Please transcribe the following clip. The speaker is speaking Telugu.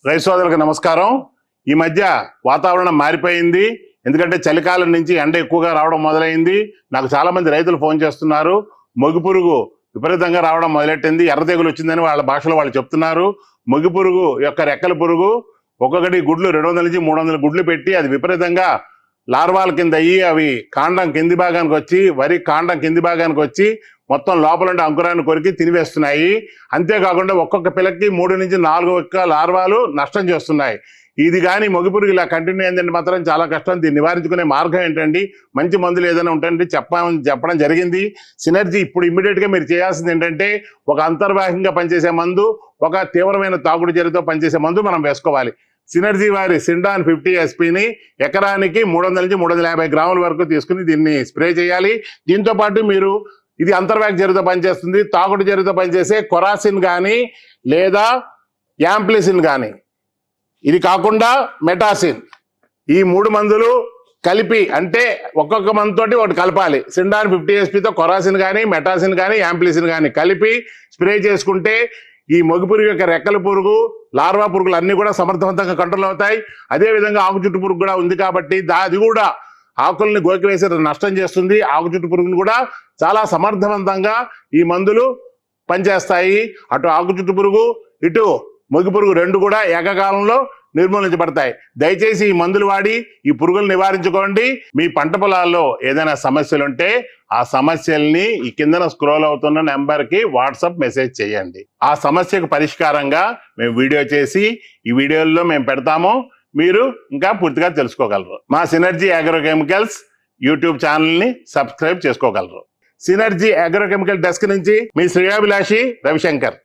రైతు సోదరులకు నమస్కారం. ఈ మధ్య వాతావరణం మారిపోయింది. ఎందుకంటే చలికాలం నుంచి ఎండ ఎక్కువగా రావడం మొదలైంది. నాకు చాలా మంది రైతులు ఫోన్ చేస్తున్నారు. మొగి పురుగు విపరీతంగా రావడం మొదలెట్టింది, ఎర్ర తెగులు వచ్చిందని వాళ్ళ భాషలో వాళ్ళు చెప్తున్నారు. మొగి పురుగు యొక్క రెక్కల పురుగు ఒక్కొక్కటి గుడ్లు 200 నుంచి 300 గుడ్లు పెట్టి అది విపరీతంగా లార్వాల కింద అయ్యి అవి కాండం కింది భాగానికి వచ్చి వరి కాండం కింది భాగానికి వచ్చి మొత్తం లోపల ఉండే అంకురాన్ని కొరికి తినివేస్తున్నాయి. అంతేకాకుండా ఒక్కొక్క పిల్లకి 3 నుంచి 4 ఒక్క లార్వాలు నష్టం చేస్తున్నాయి. ఇది కానీ మొగి పురుగు ఇలా కంటిన్యూ అయిందంటే మాత్రం చాలా కష్టం. దీన్ని నివారించుకునే మార్గం ఏంటండి? మంచి మందులు ఏదైనా ఉంటాయండి చెప్పడం జరిగింది. సినర్జీ ఇప్పుడు ఇమ్మీడియట్గా మీరు చేయాల్సింది ఏంటంటే ఒక అంతర్వాహికంగా పనిచేసే మందు, ఒక తీవ్రమైన తాగుడు చర్యతో పనిచేసే మందు మనం వేసుకోవాలి. సినర్జీ వారి సిండాన్ 50 SPని ఎకరానికి 300 నుంచి 350 గ్రాముల వరకు తీసుకుని దీన్ని స్ప్రే చేయాలి. దీంతో పాటు మీరు ఇది అంతర్వాహిక చర్యతో పనిచేస్తుంది. తాగుడు చర్యతో పనిచేసే కొరాసిన్ కానీ లేదా యాంప్లిసిన్ కానీ, ఇది కాకుండా మెటాసిన్, ఈ 3 మందులు కలిపి అంటే ఒక్కొక్క మందుతోటి ఒకటి కలపాలి. సిండాన్ 50 SPతో కొరాసిన్ కానీ మెటాసిన్ కానీ యాంప్లిసిన్ కానీ కలిపి స్ప్రే చేసుకుంటే ఈ మొగి పురుగు యొక్క రెక్కల పురుగు, లార్వా పురుగులు అన్నీ కూడా సమర్థవంతంగా కంట్రోల్ అవుతాయి. అదేవిధంగా ఆకు చుట్టు పురుగు కూడా ఉంది కాబట్టి అది కూడా ఆకుల్ని గోకివేసి నష్టం చేస్తుంది. ఆకు చుట్టు పురుగును కూడా చాలా సమర్థవంతంగా ఈ మందులు పనిచేస్తాయి. అటు ఆకు చుట్టు పురుగు, ఇటు మొగి పురుగు రెండు కూడా ఏకకాలంలో నిర్మూలించబడతాయి. దయచేసి ఈ మందులు వాడి ఈ పురుగులు నివారించుకోండి. మీ పంట పొలాల్లో ఏదైనా సమస్యలు ఉంటే ఆ సమస్యల్ని ఈ కిందన స్క్రోల్ అవుతున్న నెంబర్కి వాట్సాప్ మెసేజ్ చేయండి. ఆ సమస్యకు పరిష్కారంగా మేము వీడియో చేసి ఈ వీడియోల్లో మేము పెడతాము. మీరు ఇంకా పూర్తిగా తెలుసుకోగలరు. మా సినర్జీ అగ్రోకెమికల్స్ యూట్యూబ్ ఛానల్ని సబ్స్క్రైబ్ చేసుకోగలరు. సినర్జీ అగ్రోకెమికల్ డెస్క్ నుంచి మీ శ్రేయాభిలాషి రవిశంకర్.